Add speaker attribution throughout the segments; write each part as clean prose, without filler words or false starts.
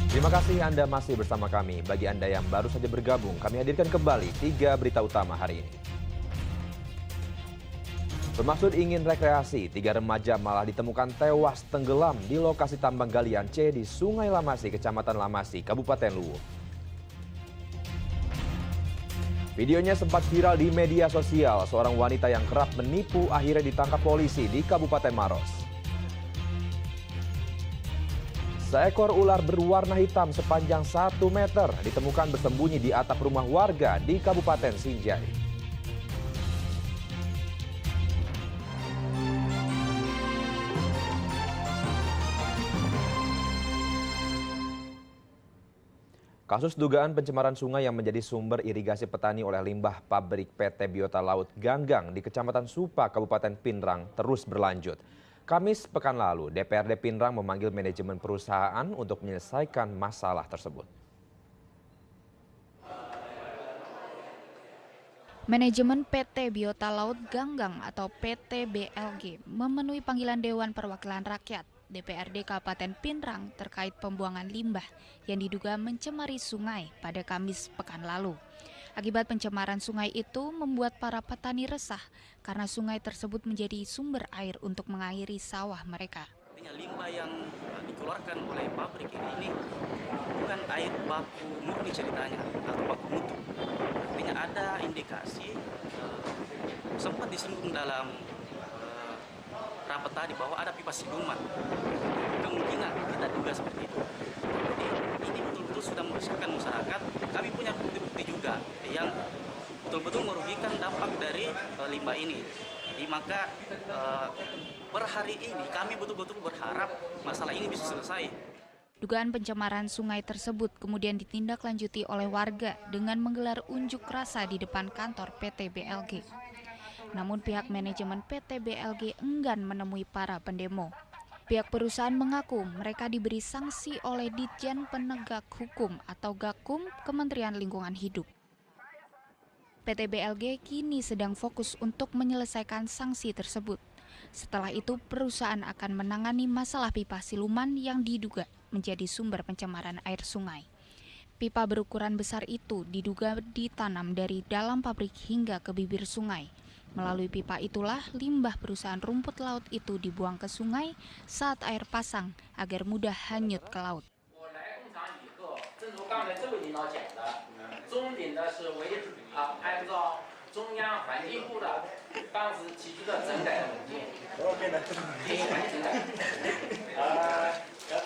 Speaker 1: Terima kasih Anda masih bersama kami. Bagi Anda yang baru saja bergabung, kami hadirkan kembali 3 berita utama hari ini. Bermaksud ingin rekreasi, 3 remaja malah ditemukan tewas tenggelam di lokasi tambang galian C di Sungai Lamasi, Kecamatan Lamasi, Kabupaten Luwu. Videonya sempat viral di media sosial. Seorang wanita yang kerap menipu akhirnya ditangkap polisi di Kabupaten Maros. Seekor ular berwarna hitam sepanjang 1 meter ditemukan bersembunyi di atap rumah warga di Kabupaten Sinjai. Kasus dugaan pencemaran sungai yang menjadi sumber irigasi petani oleh limbah pabrik PT Biota Laut Ganggang di Kecamatan Supa, Kabupaten Pinrang terus berlanjut. Kamis pekan lalu, DPRD Pinrang memanggil manajemen perusahaan untuk menyelesaikan masalah tersebut.
Speaker 2: Manajemen PT Biota Laut Ganggang atau PT BLG memenuhi panggilan Dewan Perwakilan Rakyat DPRD Kabupaten Pinrang terkait pembuangan limbah yang diduga mencemari sungai pada Kamis pekan lalu. Akibat pencemaran sungai itu membuat para petani resah karena sungai tersebut menjadi sumber air untuk mengairi sawah mereka.
Speaker 3: Limbah yang dikeluarkan oleh pabrik ini bukan air baku murni ceritanya atau baku mutu. Artinya ada indikasi sempat disinggung dalam rapat tadi bahwa ada pipa siluman. Kemungkinan kita duga seperti itu. Jadi ini betul-betul sudah meresahkan masyarakat. Kami punya bukti-bukti juga yang betul-betul merugikan dampak dari limbah ini. Jadi maka per hari ini kami betul-betul berharap masalah ini bisa selesai.
Speaker 2: Dugaan pencemaran sungai tersebut kemudian ditindaklanjuti oleh warga dengan menggelar unjuk rasa di depan kantor PT BLG. Namun pihak manajemen PT BLG enggan menemui para pendemo. Pihak perusahaan mengaku mereka diberi sanksi oleh Ditjen Penegak Hukum atau Gakum Kementerian Lingkungan Hidup. PT BLG kini sedang fokus untuk menyelesaikan sanksi tersebut. Setelah itu perusahaan akan menangani masalah pipa siluman yang diduga menjadi sumber pencemaran air sungai. Pipa berukuran besar itu diduga ditanam dari dalam pabrik hingga ke bibir sungai. Melalui pipa itulah limbah perusahaan rumput laut itu dibuang ke sungai saat air pasang agar mudah hanyut ke laut.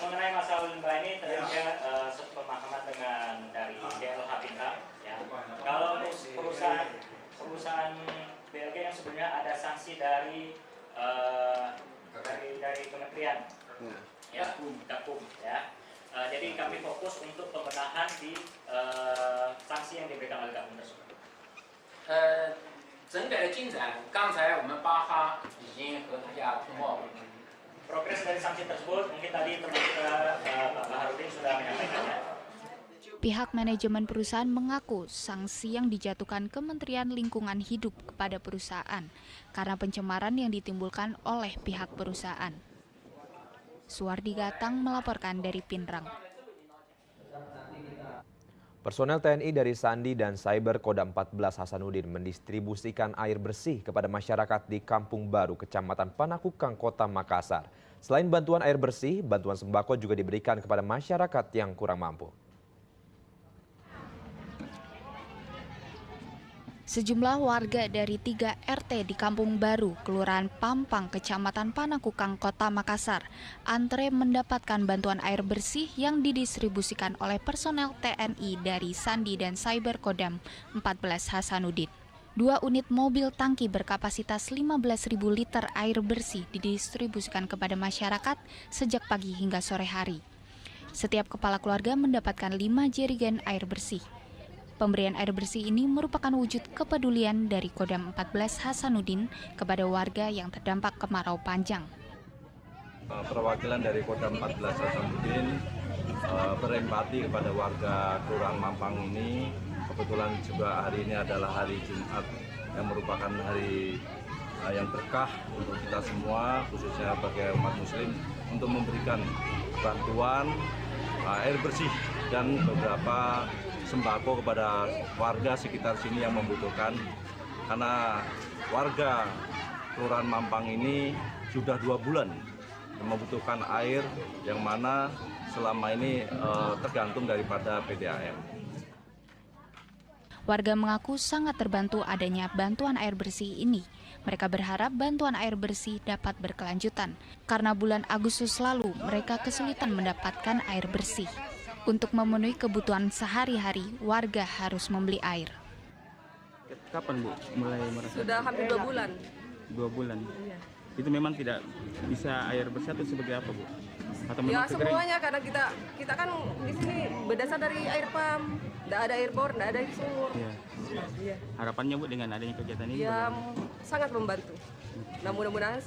Speaker 4: Mengenai masalah limbah ini tentunya sepemahaman dengan dari DLH Pinrang. Ya. Kalau perusahaan BLG yang sebenarnya ada sanksi dari kementerian, ya, Gakum, ya. Jadi kami fokus untuk pembenahan di sanksi yang diberikan oleh Gakum tersebut.
Speaker 5: 整改的进展，刚才我们巴哈已经和大家通报过。
Speaker 4: Progres dari sanksi tersebut mungkin tadi teman kita Pak Baharudin sudah menyampaikannya.
Speaker 2: Pihak manajemen perusahaan mengaku sanksi yang dijatuhkan Kementerian Lingkungan Hidup kepada perusahaan karena pencemaran yang ditimbulkan oleh pihak perusahaan. Suwardi Gatang melaporkan dari Pinrang.
Speaker 1: Personel TNI dari Sandi dan Cyber Kodam 14 Hasanuddin mendistribusikan air bersih kepada masyarakat di Kampung Baru, Kecamatan Panakukang, Kota Makassar. Selain bantuan air bersih, bantuan sembako juga diberikan kepada masyarakat yang kurang mampu.
Speaker 2: Sejumlah warga dari 3 RT di Kampung Baru, Kelurahan Pampang, Kecamatan Panakukang, Kota Makassar, antre mendapatkan bantuan air bersih yang didistribusikan oleh personel TNI dari Sandi dan Cyber Kodam 14 Hasanuddin. 2 unit mobil tangki berkapasitas 15.000 liter air bersih didistribusikan kepada masyarakat sejak pagi hingga sore hari. Setiap kepala keluarga mendapatkan 5 jerigen air bersih. Pemberian air bersih ini merupakan wujud kepedulian dari Kodam 14 Hasanuddin kepada warga yang terdampak kemarau panjang.
Speaker 6: Perwakilan dari Kodam 14 Hasanuddin berempati kepada warga Kelurahan Mampang ini. Kebetulan juga hari ini adalah hari Jumat yang merupakan hari yang berkah untuk kita semua, khususnya bagi umat muslim, untuk memberikan bantuan air bersih dan beberapa sembako kepada warga sekitar sini yang membutuhkan. Karena warga Kelurahan Mampang ini sudah 2 bulan membutuhkan air yang mana selama ini tergantung daripada PDAM.
Speaker 2: Warga mengaku sangat terbantu adanya bantuan air bersih ini. Mereka berharap bantuan air bersih dapat berkelanjutan, karena bulan Agustus lalu mereka kesulitan mendapatkan air bersih. Untuk memenuhi kebutuhan sehari-hari, warga harus membeli air.
Speaker 7: Kapan Bu mulai merasa?
Speaker 8: Sudah hampir 2 bulan.
Speaker 7: 2 bulan.
Speaker 8: Iya.
Speaker 7: Itu memang tidak bisa air bersih atau sebagai apa Bu? Atau memang
Speaker 8: Ya
Speaker 7: kekering?
Speaker 8: semuanya karena kita kan di sini berdasar dari air pump, tidak ada air bor, tidak ada air sumur.
Speaker 7: Iya.
Speaker 8: Iya.
Speaker 7: Harapannya Bu dengan adanya kegiatan ini?
Speaker 8: Ya
Speaker 7: bagaimana?
Speaker 8: sangat membantu. Nah mudah-mudahan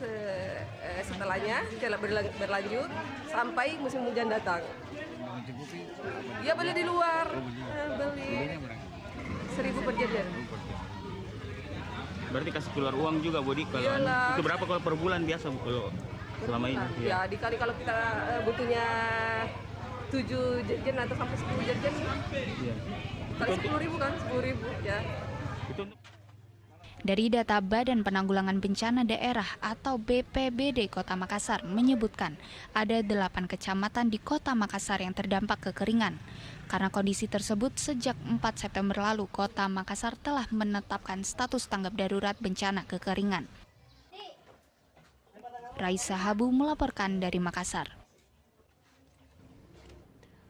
Speaker 8: setelahnya setelah berlanjut sampai musim hujan datang. Ya beli di luar, beli 1.000 per jerigen.
Speaker 7: Berarti kasih keluar uang juga Bu kalau
Speaker 8: Iyalah.
Speaker 7: itu berapa kalau per bulan biasa Bu kalau selama ini?
Speaker 8: Ya dikali kalau kita butuhnya 7 jerigen atau sampai 10 jerigen,
Speaker 7: Iya.
Speaker 8: kali 10.000 kan, 10.000 ya.
Speaker 7: Itu untuk
Speaker 2: Dari data Badan Penanggulangan Bencana Daerah atau BPBD Kota Makassar menyebutkan ada 8 kecamatan di Kota Makassar yang terdampak kekeringan. Karena kondisi tersebut, sejak 4 September lalu, Kota Makassar telah menetapkan status tanggap darurat bencana kekeringan. Raisa Habu melaporkan dari Makassar.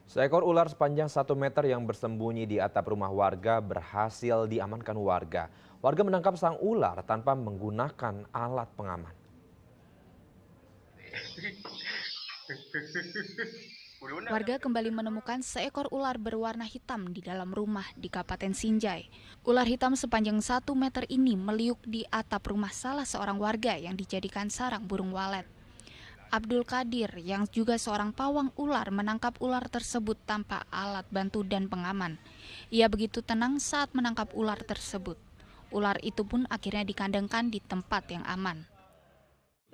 Speaker 1: Seekor ular sepanjang 1 meter yang bersembunyi di atap rumah warga berhasil diamankan warga. Warga menangkap sang ular tanpa menggunakan alat pengaman.
Speaker 2: Warga kembali menemukan seekor ular berwarna hitam di dalam rumah di Kabupaten Sinjai. Ular hitam sepanjang 1 meter ini meliuk di atap rumah salah seorang warga yang dijadikan sarang burung walet. Abdul Qadir yang juga seorang pawang ular menangkap ular tersebut tanpa alat bantu dan pengaman. Ia begitu tenang saat menangkap ular tersebut. Ular itu pun akhirnya dikandangkan di tempat yang aman.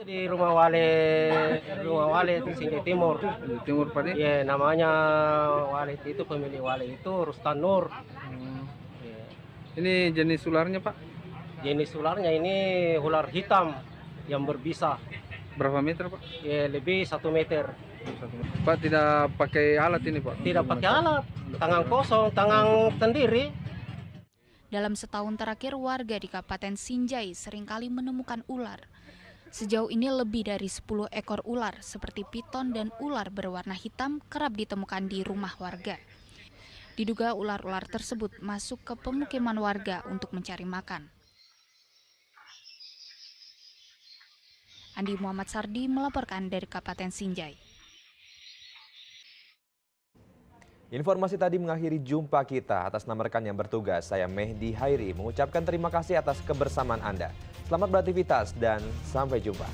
Speaker 9: Di rumah Wale itu Sinjai Timur.
Speaker 7: Timur Pak.
Speaker 9: Ya, namanya Wale itu pemilik Wale itu Rustan Nur. Ya.
Speaker 7: Ini jenis ularnya Pak?
Speaker 9: Jenis ularnya ini ular hitam yang berbisa.
Speaker 7: Berapa meter Pak?
Speaker 9: Ya, lebih 1 meter.
Speaker 7: Pak tidak pakai alat ini Pak?
Speaker 9: Tidak pakai alat, tangan kosong, tangan sendiri.
Speaker 2: Dalam setahun terakhir, warga di Kabupaten Sinjai seringkali menemukan ular. Sejauh ini lebih dari 10 ekor ular seperti piton dan ular berwarna hitam kerap ditemukan di rumah warga. Diduga ular-ular tersebut masuk ke pemukiman warga untuk mencari makan. Andi Muhammad Sardi melaporkan dari Kabupaten Sinjai.
Speaker 1: Informasi tadi mengakhiri jumpa kita. Atas nama rekan yang bertugas, saya Mehdi Hairi mengucapkan terima kasih atas kebersamaan Anda. Selamat beraktivitas dan sampai jumpa.